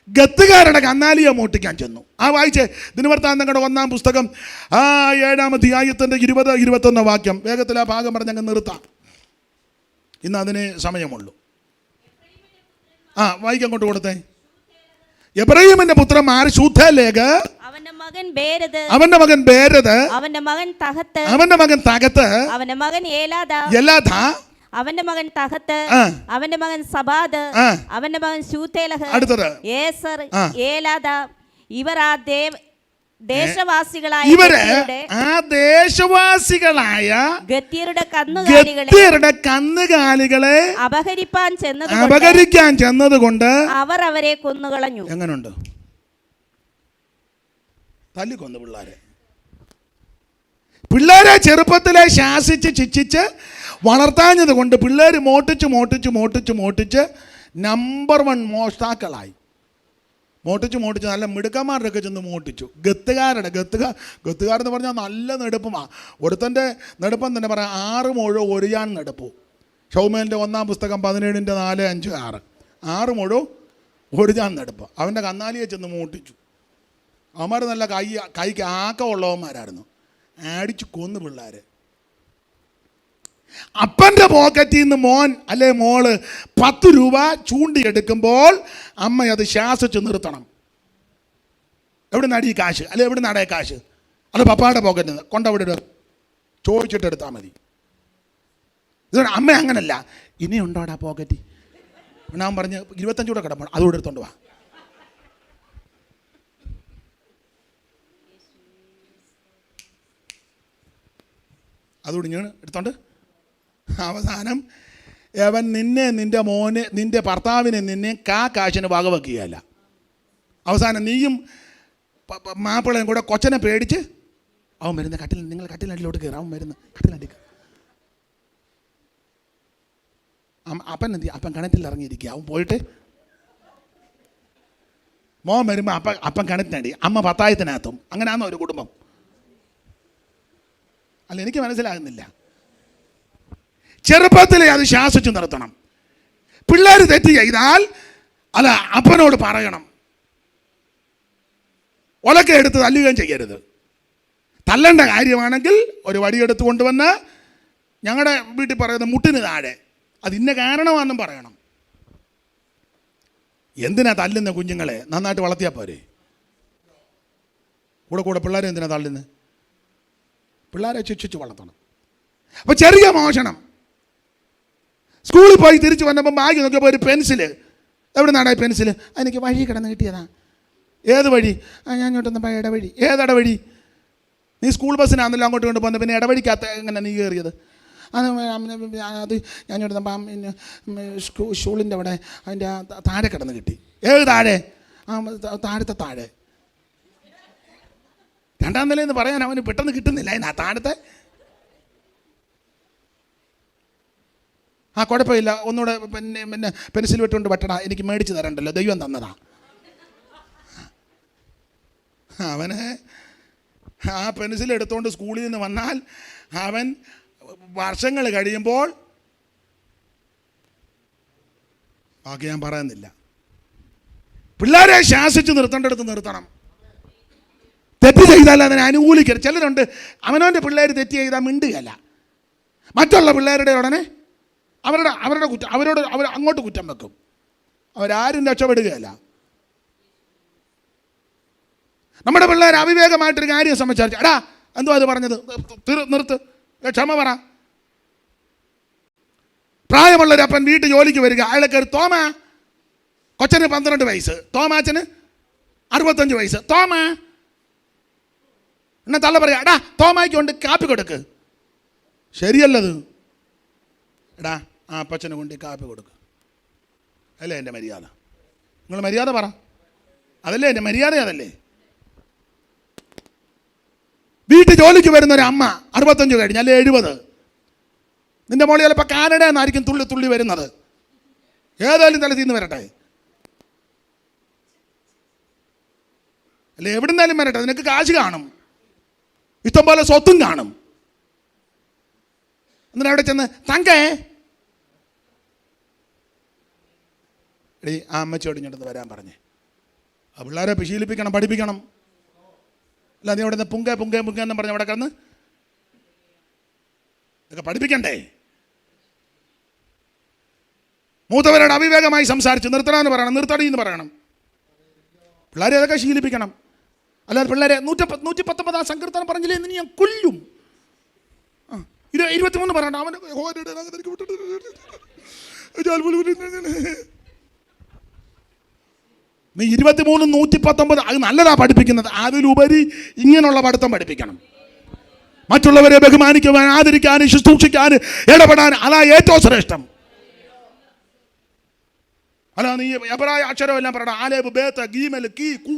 ഗത്തുകാരുടെ കന്നാലിയെ മോട്ടിക്കാൻ ചെന്നു. ആ വായിച്ചേ ദിനവൃത്താന്തങ്ങളുടെ 1-ാം പുസ്തകം 7-ാം അധ്യായത്തിൻ്റെ 20-21 വാക്യം. വേഗത്തിൽ ആ ഭാഗം പറഞ്ഞ് അങ്ങ് നിർത്താം, ഇന്ന് അതിന് സമയമുള്ളൂ. വായിക്കാൻ കൊണ്ട് കൊടുത്തേ. എബ്രാഹിമിന്റെ പുത്രന്മാർ ശൂഥേലേക്ക്, അവന്റെ മകൻ ബേരദ്, അവന്റെ മകൻ തഹത്ത്, അവന്റെ മകൻ എലാദ, അവന്റെ മകൻ തഹത്ത്, അവന്റെ മകൻ സബാദ്, അവന്റെ മകൻ ശൂഥേലഹ്, അടുത്തത് ഏസർ, ഏലാദ. ഇവർ ആ ദേശവാസികളായ ഗത്യരുടെ കന്നുകാലികളെ അപഹരിക്കാൻ ചെന്നത് കൊണ്ട് അവർ അവരെ കൊന്നുകളഞ്ഞു. എങ്ങനുണ്ട്? തല്ലിക്കൊന്നു പിള്ളേരെ ചെറുപ്പത്തിലെ ശാസിച്ച് ശിക്ഷിച്ച് വളർത്താഞ്ഞത് കൊണ്ട് പിള്ളേർ മോട്ടിച്ച് നമ്പർ 1 മോഷ്ടാക്കളായി. മോട്ടിച്ച് നല്ല മിടുക്കന്മാരുടെയൊക്കെ ചെന്ന് മോട്ടിച്ചു. ഗത്തുകാരെന്ന് പറഞ്ഞാൽ നല്ല നെടുപ്പമാണ്. ഒരുത്തൻ്റെ നെടുപ്പം തന്നെ പറയാം 6 മുഴം 1 ജാൺ നെടുപ്പു. ഷൗമേലിൻ്റെ 1-ാം പുസ്തകം 17-4-5-6 6 മുഴം 1 ജാൺ നെടുപ്പ്. അവൻ്റെ കന്നാലിയെ ചെന്ന് മോട്ടിച്ചു. അവന്മാർ നല്ല കൈക്ക് ആക്കമുള്ളവന്മാരായിരുന്നു. അടിച്ചു കൊന്നു പിള്ളേരെ. അപ്പൻ്റെ പോക്കറ്റിൽ നിന്ന് മോൻ അല്ലെ മോള് 10 രൂപ ചൂണ്ടിയെടുക്കുമ്പോൾ അമ്മ അത് ശാസിച്ച് നിർത്തണം. എവിടെ നടി കാശ്, അല്ലെ എവിടെ നടേ കാശ്, അത് പപ്പായുടെ പോക്കറ്റിൽ നിന്ന് കൊണ്ടവിടെ ചോദിച്ചിട്ട് എടുത്താൽ മതി. ഇതുകൊണ്ട് അമ്മ അങ്ങനല്ല, ഇനി ഉണ്ടോടാ പോക്കറ്റ്, ഞാൻ പറഞ്ഞ് 25 കൂടെ കിടക്കണം, അതുകൂടെ എടുത്തോണ്ട് വാ. അതുകൂടി ഞാൻ എടുത്തോണ്ട് അവസാനം അവൻ നിന്റെ മോനെ, നിന്റെ ഭർത്താവിനെ കാശിന് വകവെക്കുകയല്ല. അവസാനം നീയും മാപ്പിളയും കൂടെ കൊച്ചനെ പേടിച്ച് അവൻ വരുന്ന നിങ്ങൾ കട്ടിലടിയിലോട്ട് കയറും, അവൻ വരുന്ന കട്ടിലടി. അപ്പൻ കിണറ്റിൽ ഇറങ്ങിയിരിക്കുക. അവൻ പോയിട്ട് മോൻ വരുമ്പോൾ അപ്പൻ കിണറ്റിനടി, അമ്മ പത്തായത്തിനകത്തും. അങ്ങനെയാണോ ഒരു കുടുംബം? അല്ല, എനിക്ക് മനസ്സിലാകുന്നില്ല. ചെറുപ്പത്തിലെ അത് ശാസിച്ചു നിർത്തണം. പിള്ളേർ തെറ്റ് ചെയ്താൽ അല്ല അപ്പനോട് പറയണം. ഒലക്കെ എടുത്ത് തല്ലുകയും ചെയ്യരുത്. തല്ലേണ്ട കാര്യമാണെങ്കിൽ ഒരു വടിയെടുത്ത് കൊണ്ടുവന്ന് ഞങ്ങളുടെ വീട്ടിൽ പറയുന്ന മുട്ടിന് താഴെ അത് ഇന്ന കാരണമാണെന്നും പറയണം. എന്തിനാ തല്ലുന്ന കുഞ്ഞുങ്ങളെ? നന്നായിട്ട് വളർത്തിയാൽ പോരെ. കൂടെ പിള്ളേരെ എന്തിനാ തള്ളുന്നത്? പിള്ളേരെ ശിക്ഷിച്ച് വളർത്തണം. അപ്പോൾ ചെറിയ മോഷണം. സ്കൂളിൽ പോയി തിരിച്ച് വന്നപ്പോൾ ബാഗ് നോക്കിയപ്പോൾ ഒരു പെൻസില്. എവിടെ നിന്നാണ് പെൻസില്? എനിക്ക് വഴി കിടന്ന് കിട്ടിയതാ. ഏത് വഴി? ഞാൻ ഇങ്ങോട്ടൊന്ന് ഇടവഴി. ഏതടവഴി? നീ സ്കൂൾ ബസ്സിനാണല്ലോ അങ്ങോട്ട് കൊണ്ട് പോകുന്നത്, പിന്നെ ഇടവഴിക്കകത്ത് എങ്ങനെ നീ കയറിയത്? അത് ഞാൻ ഇങ്ങോട്ട് സ്കൂളിൻ്റെ അവിടെ അതിൻ്റെ താഴെ കിടന്ന് കിട്ടി. ഏത് താഴെ? താഴത്തെ താഴെ. 2ാം നിലയെന്ന് പറയാൻ അവന് പെട്ടെന്ന് കിട്ടുന്നില്ല. അതിനാ താഴത്തെ. കുഴപ്പമില്ല, ഒന്നുകൂടെ പിന്നെ പെൻസിൽ വിട്ടുകൊണ്ട് വെട്ടടാ, എനിക്ക് മേടിച്ച് തരണ്ടല്ലോ, ദൈവം തന്നതാ. അവന് ആ പെൻസിൽ എടുത്തുകൊണ്ട് സ്കൂളിൽ നിന്ന് വന്നാൽ അവൻ വർഷങ്ങൾ കഴിയുമ്പോൾ, ബാക്കി ഞാൻ പറയുന്നില്ല, പിള്ളേരെ ശാസിച്ച് നിർത്തേണ്ടടുത്ത് നിർത്തണം. തെറ്റ് ചെയ്താൽ അതിനെ അനുകൂലിക്കരുത്. ചിലരുണ്ട് അവനവൻ്റെ പിള്ളേർ തെറ്റ് ചെയ്താൽ മിണ്ടുകയല്ല, മറ്റുള്ള പിള്ളേരുടെ ഉടനെ അവരുടെ കുറ്റം അവർ അങ്ങോട്ട് കുറ്റം വെക്കും. അവരാരും രക്ഷപ്പെടുകയല്ല. നമ്മുടെ പിള്ളേർ അവിവേകമായിട്ടൊരു കാര്യം സംബന്ധിച്ചു, എടാ എന്തോ അത് പറഞ്ഞത്, നിർത്ത്, ക്ഷമ പറ. പ്രായമുള്ളൊരു അപ്പൻ വീട്ടിൽ ജോലിക്ക് വരിക. അയാളെ കയറി തോമ, കൊച്ചന് 12 വയസ്സ്, തോമാച്ചന് 65 വയസ്സ്. തോമ എന്നാ തള്ള പറയാ, എടാ തോമായ്ക്ക് കൊണ്ട് കാപ്പി കൊടുക്ക്. ശരിയല്ലത്. എടാ ആ അപ്പച്ചന് കൊണ്ട് കാപ്പി കൊടുക്കുക. അല്ലേ എൻ്റെ മര്യാദ? നിങ്ങൾ മര്യാദ പറ. അതല്ലേ എൻ്റെ മര്യാദ? അതല്ലേ? വീട്ടിൽ ജോലിക്ക് വരുന്നൊരു അമ്മ 65 കഴിഞ്ഞ് അല്ലെ 70, നിൻ്റെ മോളി ചിലപ്പോൾ കാനഡ എന്നായിരിക്കും തുള്ളി വരുന്നത്. ഏതായാലും തല തീർന്ന് വരട്ടെ, അല്ലെ എവിടെ നിന്നാലും വരട്ടെ. നിനക്ക് കാശ് കാണും, ഇഷ്ടംപോലെ സ്വത്തും കാണും. എന്നിട്ട് അവിടെ ചെന്ന് തങ്കേ ആ അമ്മച്ചോട് ഇങ്ങോട്ട് വരാൻ പറഞ്ഞേ. ആ പിള്ളേരെ ശീലിപ്പിക്കണം, പഠിപ്പിക്കണം. അല്ല നീ അവിടെ നിന്ന് പുങ്ക എന്നും പറഞ്ഞ് അവിടെ കിടന്ന് ഇതൊക്കെ പഠിപ്പിക്കണ്ടേ? മൂത്തവരോട് അവിവേകമായി സംസാരിച്ച് നിർത്തണമെന്ന് പറയണം, നിർത്തടി എന്ന് പറയണം. പിള്ളേരെ അതൊക്കെ ശീലിപ്പിക്കണം. അല്ലാതെ പിള്ളേരെ 119 സങ്കീർത്തനം പറഞ്ഞില്ലേ എന്ന് ഞാൻ കൊല്ലും. 23 പറയണം. അവന് നീ 23 119 അത് നല്ലതാ പഠിപ്പിക്കുന്നത്. അതിലുപരി ഇങ്ങനെയുള്ള പഠിത്തം പഠിപ്പിക്കണം. മറ്റുള്ളവരെ ബഹുമാനിക്കുവാൻ, ആദരിക്കാൻ, ശുശ്രൂഷിക്കാൻ, ഇടപെടാൻ, അതാ ഏറ്റവും ശ്രേഷ്ഠം. അല്ല നീ എബ്രായ അക്ഷരം എല്ലാം പറയണം. ആലേബ് ബേത്ത ഗീമൽ കീ കൂ,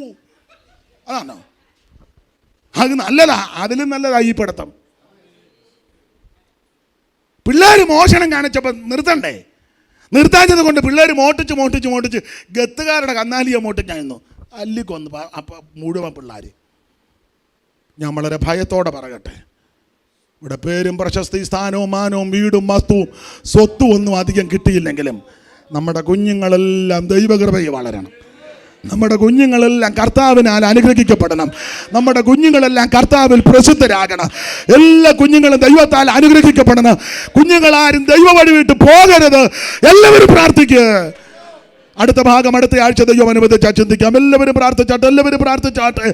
അതാണോ? അത് നല്ലതാ, അതിലും നല്ലതാ ഈ പഠിത്തം. പിള്ളേർ മോഷണം കാണിച്ചപ്പോൾ നിർത്തണ്ടേ? നിർത്താഞ്ഞത് കൊണ്ട് പിള്ളേർ മോട്ടിച്ച് ഗത്തുകാരുടെ കന്നാലിയെ മോട്ടിച്ചായിരുന്നു അല്ലിക്കൊന്ന്. അപ്പം മുഴുവൻ പിള്ളേർ. ഞാൻ വളരെ ഭയത്തോടെ പറയട്ടെ, ഇവിടെ പേരും പ്രശസ്തി, സ്ഥാനവും മാനവും വീടും വസ്തുവും സ്വത്തും ഒന്നും അധികം കിട്ടിയില്ലെങ്കിലും നമ്മുടെ കുഞ്ഞുങ്ങളെല്ലാം ദൈവകൃപയിൽ വളരണം. നമ്മുടെ കുഞ്ഞുങ്ങളെല്ലാം കർത്താവിനാൽ അനുഗ്രഹിക്കപ്പെടണം. നമ്മുടെ കുഞ്ഞുങ്ങളെല്ലാം കർത്താവിൽ പ്രസിദ്ധരാകണം. എല്ലാ കുഞ്ഞുങ്ങളും ദൈവത്താൽ അനുഗ്രഹിക്കപ്പെടണം. കുഞ്ഞുങ്ങളാരും ദൈവ വഴി വിട്ട് പോകരുത്. എല്ലാവരും പ്രാർത്ഥിക്കുക. അടുത്ത ഭാഗം അടുത്ത ആഴ്ച ദൈവം അനുവദിച്ചാൽ ചിന്തിക്കാം. എല്ലാവരും പ്രാർത്ഥിച്ചാട്ടെ.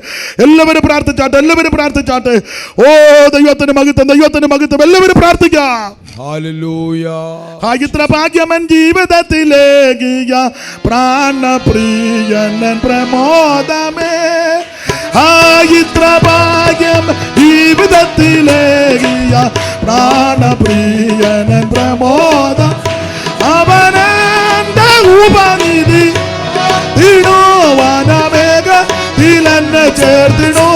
ഓ ദൈവത്തിന് മഹത്വം, എല്ലാവരും പ്രാർത്ഥിക്കാം. ഹല്ലേലൂയ. ഇത്ര ഭാഗ്യമൻ ജീവിതത്തിലേക്ക് പ്രാണപ്രിയനൻ പ്രമോദമേ. ഇത്ര ഭാഗ്യം ജീവിതത്തിലേക്ക് പ്രാണപ്രിയനൻ പ്രമോദം. അവനെന്റെ ഉപനിധി തിരുവനമേഘത്തിലെന്നെ ചേർത്തിടോ.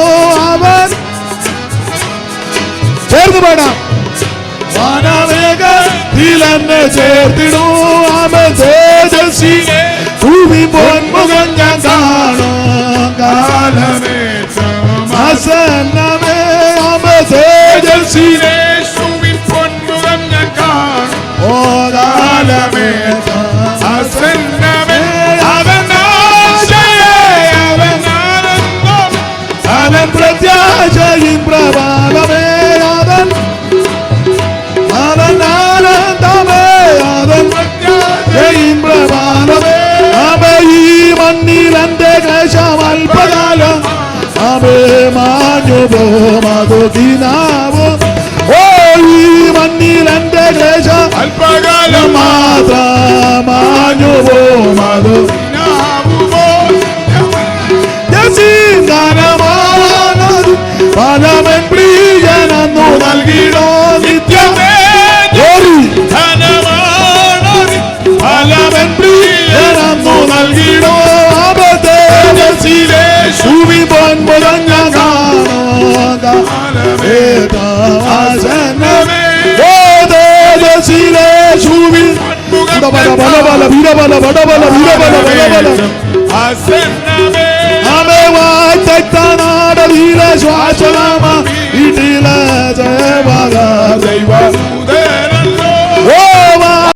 അവൻ ചേർന്ന് പാടാം. വനമേഘത്തിലെന്നെ ചേർത്തിടൂ. അവൻ തേജസ്വി ഭൂമി പൊന്മുഖം ഞാൻ കാണും കാലമേ ആസന്നമേ. അവൻ തേജസ്വി പൊന്മുഖം ഞാൻ കാണും ഓ കാലമേ ആസന്നമേ. അവൻ അവൻ പ്രത്യാശയും പ്രഭാതമേ. ഈ മണ്ണിൽ എന്റെ ക്ലേശം അല്പകാലം മാഞ്ഞുപോ മധുകിനാവോ. ഓ ഈ മണ്ണിൽ എന്റെ ക്ലേശം അല്പകാലം മാത്രം മാഞ്ഞുപോ മധുകിനാവോ. ഫലമൻ പ്രിയനെന്നു നൽകിടോ നിത്യമേ. ഫലമൻ പ്രിയനെന്നു നൽകിടോ. അബദ്ധേജസിലെ ശുഭി പൊൻമുഖം ഞാൻ കാണും. ഓ തേജസിലെ ശുഭി വാഴ്ത്തനാടീലെ ശ്വാസന